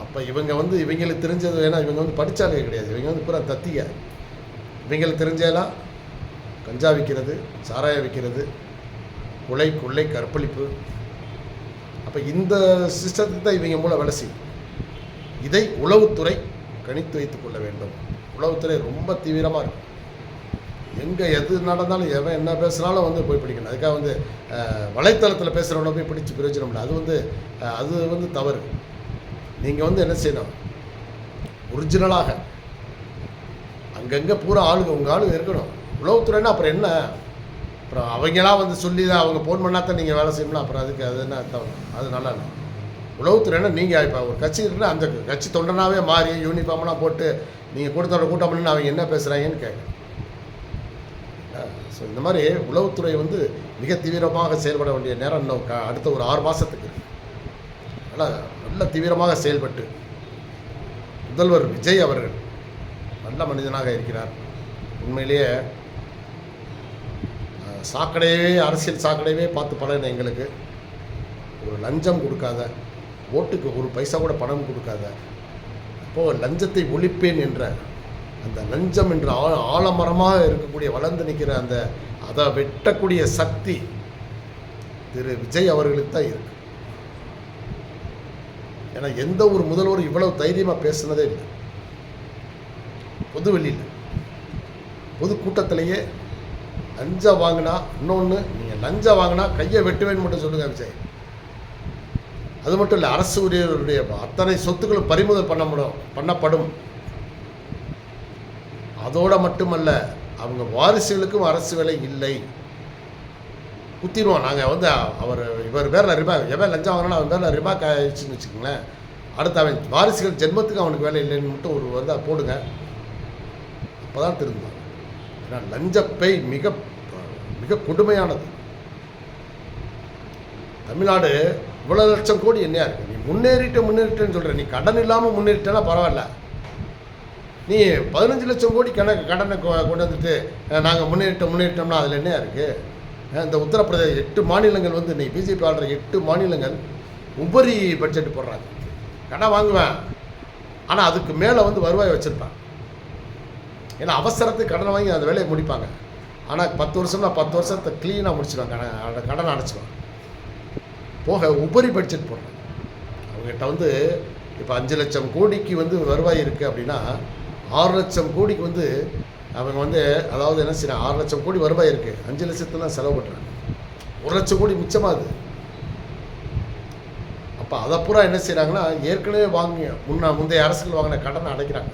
அப்போ இவங்க வந்து இவங்களுக்கு தெரிஞ்சது, ஏன்னா இவங்க வந்து படித்தாலே கிடையாது, இவங்க வந்து பூரா தத்திக. இவங்களுக்கு தெரிஞ்சதெல்லாம் கஞ்சா விற்கிறது, சாராயம் விற்கிறது, கொள்ளை கற்பழிப்பு. அப்போ இந்த சிஸ்டத்துக்கு தான் இவங்க மூலம் வேலை செய்யும். இதை உளவுத்துறை கணித்து வைத்து கொள்ள வேண்டும். உளவுத்துறை ரொம்ப தீவிரமாக இருக்கும். எங்கே எது நடந்தாலும் எவன் என்ன பேசுனாலும் வந்து போய் பிடிக்கணும். அதுக்காக வந்து வலைத்தளத்தில் பேசுகிறவனை போய் பிடிச்சி பிரயோஜனம் இல்லை. அது வந்து தவறு. நீங்கள் வந்து என்ன செய்யணும், ஒரிஜினலாக அங்கங்கே பூரா ஆளுங்க உங்கள் ஆளுங்க இருக்கணும். உளவுத்துறைன்னா அப்புறம் என்ன, அப்புறம் அவங்களாம் வந்து சொல்லி தான் அவங்க ஃபோன் பண்ணாதான் நீங்கள் வேலை செய்யணும். அப்புறம் அதுக்கு அது என்ன அர்த்தம்? அது நல்லா இல்லை. உளவுத்துறைன்னா நீங்கள் இப்போ ஒரு கட்சி இருக்குன்னா அந்த கட்சி தொண்டனாகவே மாறி யூனிஃபார்ம்லாம் போட்டு நீங்கள் கூட்டத்தோட கூட்டம் பண்ணி அவங்க என்ன பேசுகிறாங்கன்னு கேட்குறேன். ஸோ இந்த மாதிரி உளவுத்துறை வந்து மிக தீவிரமாக செயல்பட வேண்டிய நேரம் இன்னும் அடுத்த ஒரு 6 மாதத்துக்கு இருக்குது. அதனால் நல்ல தீவிரமாக செயல்பட்டு முதல்வர் விஜய் அவர்கள் நல்ல மனிதனாக இருக்கிறார். உண்மையிலேயே அரசியல் சாக்கடையவே பார்த்து பழகின எங்களுக்கு ஒரு லஞ்சம் கொடுக்காத, ஓட்டுக்கு ஒரு பைசா கூட பணம் கொடுக்காத, அப்போது லஞ்சத்தை ஒழிப்பேன் என்ற அந்த லஞ்சம் என்ற ஆலமரமாக இருக்கக்கூடிய வளர்ந்து நிற்கிற அதை வெட்டக்கூடிய சக்தி திரு விஜய் அவர்களுக்கு தான் இருக்கு. ஏன்னா எந்த ஒரு முதல்வரும் இவ்வளவு தைரியமாக பேசுனதே இல்லை. பொதுவெளியில் பொதுக்கூட்டத்திலேயே லஞ்சம் வாங்கினா, இன்னொன்று நீங்கள் லஞ்சம் வாங்கினா கையை வெட்டுவேன்னு மட்டும் சொல்லுங்கள் விஜய். அது மட்டும் இல்லை, அரசு ஊழியர்களுடைய அத்தனை சொத்துக்களும் பறிமுதல் பண்ணப்படும். அதோடு மட்டுமல்ல, அவங்க வாரிசுகளுக்கும் அரசு வேலை இல்லை, குத்திடுவோம். நாங்கள் வந்து இவர் பேரில் ரிமாக், எவன் லஞ்சம் வாங்கினா அவன் பேரில் ரிமாக் ஆயிடுச்சுன்னு வச்சுக்கோங்களேன். அடுத்து அவன் வாரிசுகள் ஜென்மத்துக்கு அவனுக்கு வேலை இல்லைன்னு மட்டும் ஒரு வருதா போடுங்க, அப்போ தான் திருந்தாங்க. ஏன்னா லஞ்சப்பை மிக மிக கொடுமையானது. தமிழ்நாடு இவ்வளோ லட்சம் கோடி என்னையா இருக்குது. நீ முன்னேறிட்டேன்னு சொல்கிற, நீ கடன் இல்லாமல் முன்னேறிட்டேன்னா பரவாயில்ல. நீ 15 லட்சம் கோடி கடனை கொண்டு வந்துட்டு நாங்கள் முன்னேறிட்டோம்னா அதில் என்ன இருக்குது? இந்த உத்தரப்பிரதேச 8 மாநிலங்கள் வந்து நீ பிஜேபி ஆளுற 8 மாநிலங்கள் உபரி பட்ஜெட் போடுறாங்க. கடன் வாங்குவேன், ஆனால் அதுக்கு மேலே வந்து வருவாய் வச்சுருப்பேன். ஏன்னா அவசரத்துக்கு கடனை வாங்கி அந்த வேலையை முடிப்பாங்க. ஆனால் 10 வருஷம்னா 10 வருஷத்தை க்ளீனாக முடிச்சிடுவாங்க, கடனை அடைச்சிடுவாங்க. போக உபரி பட்ஜெட் போடுறாங்க. அவங்ககிட்ட வந்து இப்போ 5 லட்சம் கோடிக்கு வந்து வருவாய் இருக்குது அப்படின்னா 6 லட்சம் கோடிக்கு வந்து அவங்க வந்து, அதாவது என்ன செய்யணும், 6 லட்சம் கோடி வருவாய் இருக்குது, 5 லட்சத்தை தான் செலவு பண்ணுறாங்க. 1 லட்சம் கோடி மிச்சமாகுது. அப்போ அதை பூரா என்ன செய்கிறாங்கன்னா, ஏற்கனவே முந்தைய அரசுகள் வாங்கின கடனை அடைக்கிறாங்க.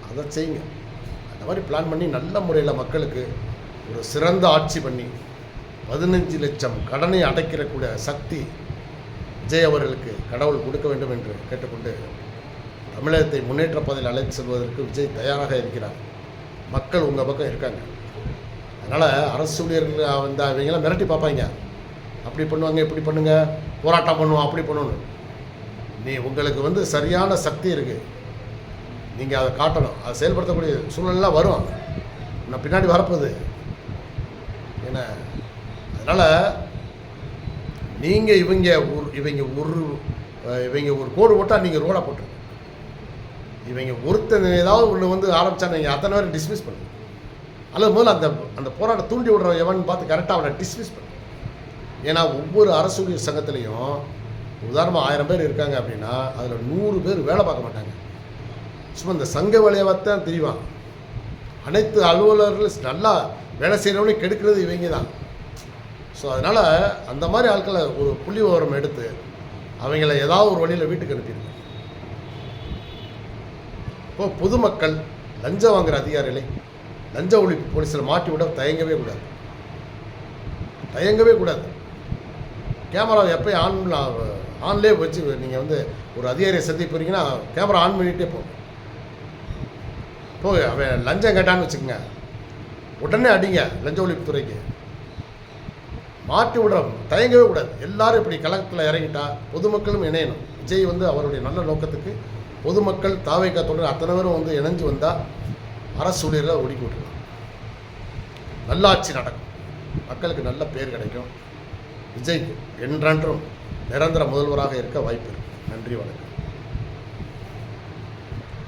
அதை செய்யுங்க. அந்த மாதிரி பிளான் பண்ணி நல்ல முறையில் மக்களுக்கு ஒரு சிறந்த ஆட்சி பண்ணி 15 லட்சம் கடனை அடைக்கிறக்கூடிய சக்தி விஜய் அவர்களுக்கு கடவுள் கொடுக்க வேண்டும் என்று கேட்டுக்கொண்டு, தமிழகத்தை முன்னேற்ற பாதையில் அழைத்து செல்வதற்கு விஜய் தயாராக இருக்கிறார். மக்கள் உங்கள் பக்கம் இருக்காங்க. அதனால் அரசு ஊழியர்கள் வந்து அவங்களாம் மிரட்டி பார்ப்பாங்க. அப்படி பண்ணுவாங்க, இப்படி பண்ணுங்க, போராட்டம் பண்ணுவோம், அப்படி பண்ணணும். உங்களுக்கு வந்து சரியான சக்தி இருக்குது, நீங்கள் அதை காட்டணும். அதை செயல்படுத்தக்கூடிய சூழ்நிலாம் வரும், நான் பின்னாடி வரப்போகுது. ஏன்னா அதனால் நீங்கள் இவங்க ஒரு கோடு போட்டால் நீங்கள் ரோடாக போட்டுருங்க. இவங்க ஒருத்தன் ஏதாவது ஒன்று வந்து ஆரம்பித்தா நீங்கள் அத்தனை பேரை டிஸ்மிஸ் பண்ணுங்க. அல்லது முதல்ல அந்த போராட்டம் தூண்டி விடுற எவன் பார்த்து கரெக்டாக அவனை டிஸ்மிஸ் பண்ணுங்க. ஏன்னா ஒவ்வொரு அரசு ஊழியர் சங்கத்திலையும் உதாரணமாக 1000 பேர் இருக்காங்க அப்படின்னா அதில் 100 பேர் வேலை பார்க்க மாட்டாங்க. சும்மா இந்த சங்க வேலையைத்தான் தெரியும். அனைத்து அலுவலர்கள் நல்லா வேலை செய்கிறவனே கெடுக்கிறது இவங்க தான். ஸோ அதனால் அந்த மாதிரி ஆட்களை ஒரு புள்ளி விவரம் எடுத்து அவங்கள ஏதாவது ஒரு வழியில் வீட்டுக்கு அனுப்பிடுங்க. இப்போது பொதுமக்கள் லஞ்சம் வாங்குகிற அதிகாரிகளை லஞ்ச ஒழிப்பு போலீஸில் மாட்டி விட தயங்கவே கூடாது. கேமரா எப்போயும் ஆன்லேயே வச்சு நீங்கள் வந்து ஒரு அதிகாரியை சந்திக்க போகிறீங்கன்னா கேமரா ஆன் பண்ணிகிட்டே போய் அவன் லஞ்சம் கேட்டான்னு வச்சுக்கோங்க, உடனே அடிங்க. லஞ்ச ஒழிப்புத்துறைக்கு மாட்டி விடுறோம், தயங்கவே கூடாது. எல்லாரும் இப்படி கலகத்தில் இறங்கிட்டா பொதுமக்களும் இணையணும். விஜய் வந்து அவருடைய நல்ல நோக்கத்துக்கு பொதுமக்கள் தாவேக்கா தொடர் அத்தனை பேரும் வந்து இணைஞ்சு வந்தால் அரசு ஊழியர்களை ஒடுக்கி விட்டுருலாம். நல்லாட்சி நடக்கும், மக்களுக்கு நல்ல பேர் கிடைக்கும். விஜய் என்றென்றும் நிரந்தர முதல்வராக இருக்க வாய்ப்பு இருக்குது. நன்றி, வணக்கம்.